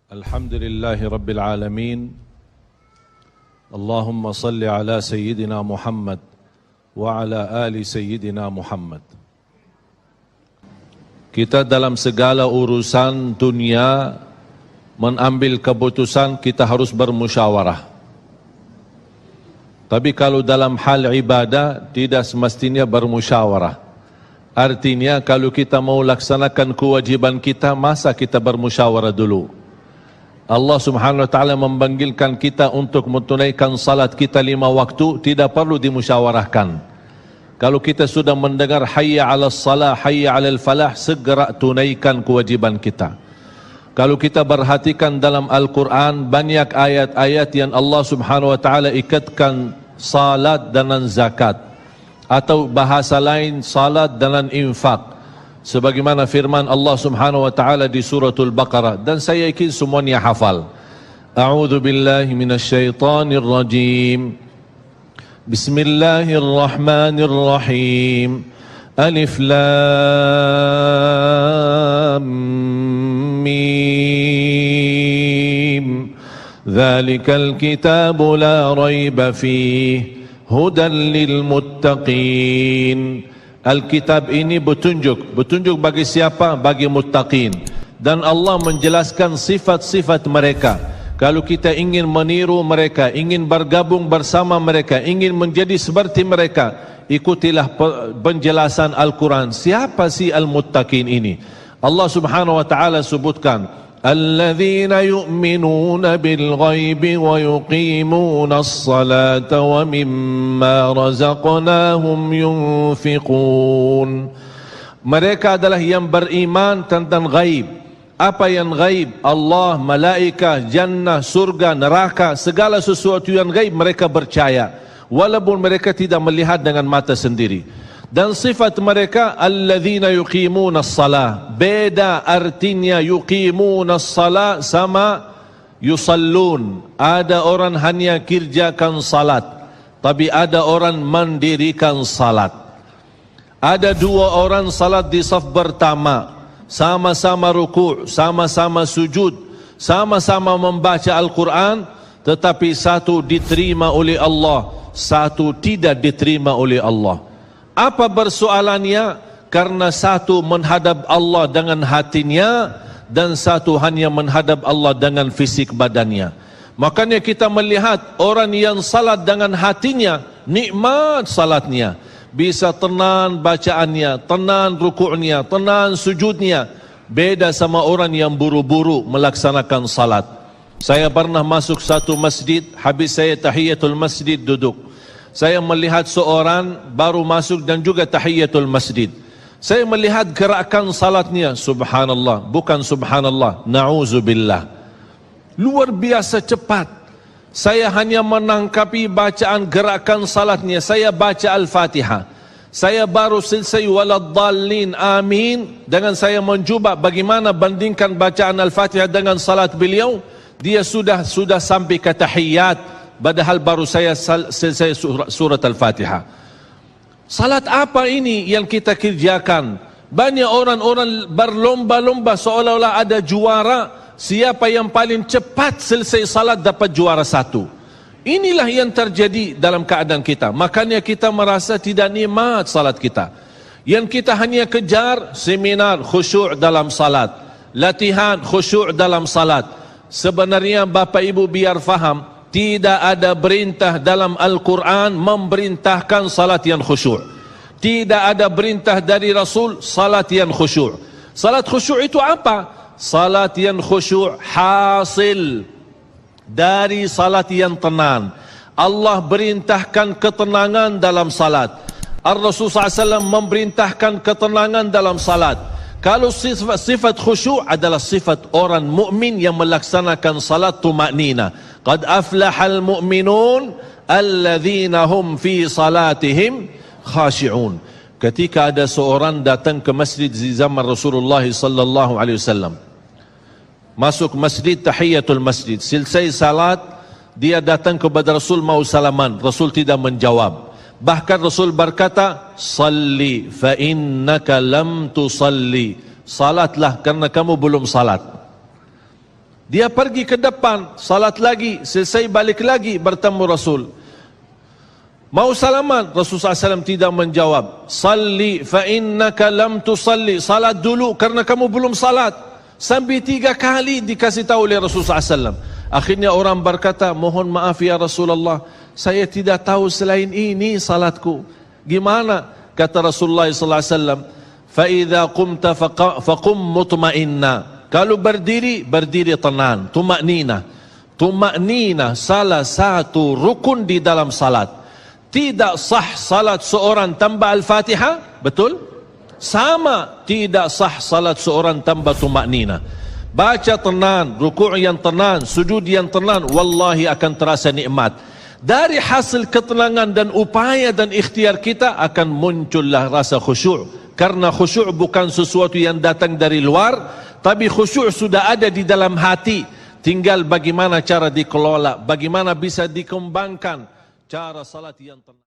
Alhamdulillahi Rabbil Alamin. Allahumma salli ala Sayyidina Muhammad wa ala ali Sayyidina Muhammad. Kita dalam segala urusan dunia mengambil keputusan kita harus bermusyawarah. Tapi kalau dalam hal ibadah tidak semestinya bermusyawarah. Artinya kalau kita mau laksanakan kewajiban kita, masa kita bermusyawarah dulu? Allah Subhanahu wa taala memanggilkan kita untuk menunaikan salat kita 5 waktu, tidak perlu dimusyawarahkan. Kalau kita sudah mendengar hayya 'alas salah, hayya 'alal falah, segera tunaikan kewajiban kita. Kalau kita perhatikan dalam Al-Quran, banyak ayat-ayat yang Allah Subhanahu wa taala ikatkan salat dengan zakat, atau bahasa lain salat dengan infak, sebagaimana firman Allah Subhanahu wa taala di suratul Baqarah, dan saya yakin semuanya hafal. A'udzu billahi minasyaitonir rajim. Bismillahirrahmanirrahim. Alif lam mim. Dzalikal kitabu la raiba fihi hudan lil muttaqin. Alkitab ini petunjuk bagi siapa? Bagi muttaqin. Dan Allah menjelaskan sifat-sifat mereka. Kalau kita ingin meniru mereka, ingin bergabung bersama mereka, ingin menjadi seperti mereka, ikutilah penjelasan Al-Quran. Siapa sih al-muttaqin ini? Allah Subhanahu wa taala sebutkan, الذين يؤمنون بالغيب ويقيمون الصلاة ومما رزقناهم ينفقون. Mereka adalah yang beriman tentang gaib. Apa yang gaib? Allah, malaikat, jannah, surga, neraka, segala sesuatu yang gaib mereka percaya, walaupun mereka tidak melihat dengan mata sendiri. Dan sifat mereka alladzina yuqimunas salah. Beda artinya yuqimunas salah sama yusallun. Ada orang hanya kerjakan salat, tapi ada orang mendirikan salat. Ada 2 orang salat di saf pertama, sama-sama ruku', sama-sama sujud, sama-sama membaca Al-Quran, tetapi satu diterima oleh Allah, satu tidak diterima oleh Allah. Apa persoalannya? Karena satu menghadap Allah dengan hatinya, dan satu hanya menghadap Allah dengan fisik badannya. Makanya kita melihat orang yang salat dengan hatinya, nikmat salatnya, bisa tenang bacaannya, tenang rukuknya, tenang sujudnya. Beda sama orang yang buru-buru melaksanakan salat. Saya pernah masuk satu masjid, habis saya tahiyatul masjid duduk. Saya melihat seorang baru masuk dan juga tahiyatul masjid. Saya melihat gerakan salatnya, subhanallah, bukan subhanallah, na'udzubillah. Luar biasa cepat. Saya hanya menangkapi bacaan gerakan salatnya. Saya baca Al-Fatihah. Saya baru selesai waladdallin amin. Dengan saya mencuba bagaimana bandingkan bacaan Al-Fatihah dengan salat beliau, dia sudah sampai ke tahiyat. Padahal baru saya selesai surat Al-Fatihah. Salat apa ini yang kita kerjakan? Banyak orang-orang berlomba-lomba seolah-olah ada juara. Siapa yang paling cepat selesai salat dapat juara 1. Inilah yang terjadi dalam keadaan kita. Makanya kita merasa tidak nikmat salat kita. Yang kita hanya kejar seminar khusyuk dalam salat, latihan khusyuk dalam salat. Sebenarnya Bapak Ibu biar faham, tidak ada perintah dalam Al-Quran memerintahkan salat yang khusyuk. Tidak ada perintah dari Rasul salat yang khusyuk. Salat khusyuk itu apa? Salat yang khusyuk hasil dari salat yang tenang. Allah perintahkan ketenangan dalam salat. Ar-Rasul SAW memerintahkan ketenangan dalam salat. Kalau sifat khusyuk adalah sifat orang mukmin yang melaksanakan salat tuma'nina. Qad aflahal mu'minun alladzina hum fi salatihim khashi'un. Ketika ada seorang datang ke masjid di zaman Rasulullah sallallahu alaihi wasallam, masuk masjid tahiyatul masjid, selesai salat dia datang kepada Rasul mau salaman, Rasul tidak menjawab. Bahkan Rasul berkata, salli fa innaka lam tusalli, salatlah karena kamu belum salat. Dia pergi ke depan, salat lagi, selesai balik lagi bertemu Rasul. Mau salaman, Rasulullah SAW tidak menjawab. Salli fa innaka lam tusalli, salat dulu karena kamu belum salat. Sampai 3 kali dikasih tahu oleh Rasulullah SAW. Akhirnya orang berkata, mohon maaf ya Rasulullah, saya tidak tahu selain ini salatku. Gimana? Kata Rasulullah SAW, fa idza qumta faqum mutma'inna. Kalau berdiri, berdiri tenang, tumaknina. Tumaknina salah satu rukun di dalam salat. Tidak sah salat seorang tanpa Al-Fatihah, betul? Sama tidak sah salat seorang tanpa tumaknina. Baca tenang, rukuk yang tenang, sujud yang tenang, wallahi akan terasa nikmat. Dari hasil ketenangan dan upaya dan ikhtiar kita akan muncullah rasa khusyuk. Karena khusyuk bukan sesuatu yang datang dari luar, tapi khusyuk sudah ada di dalam hati. Tinggal bagaimana cara dikelola, bagaimana bisa dikembangkan cara salat yang tenang.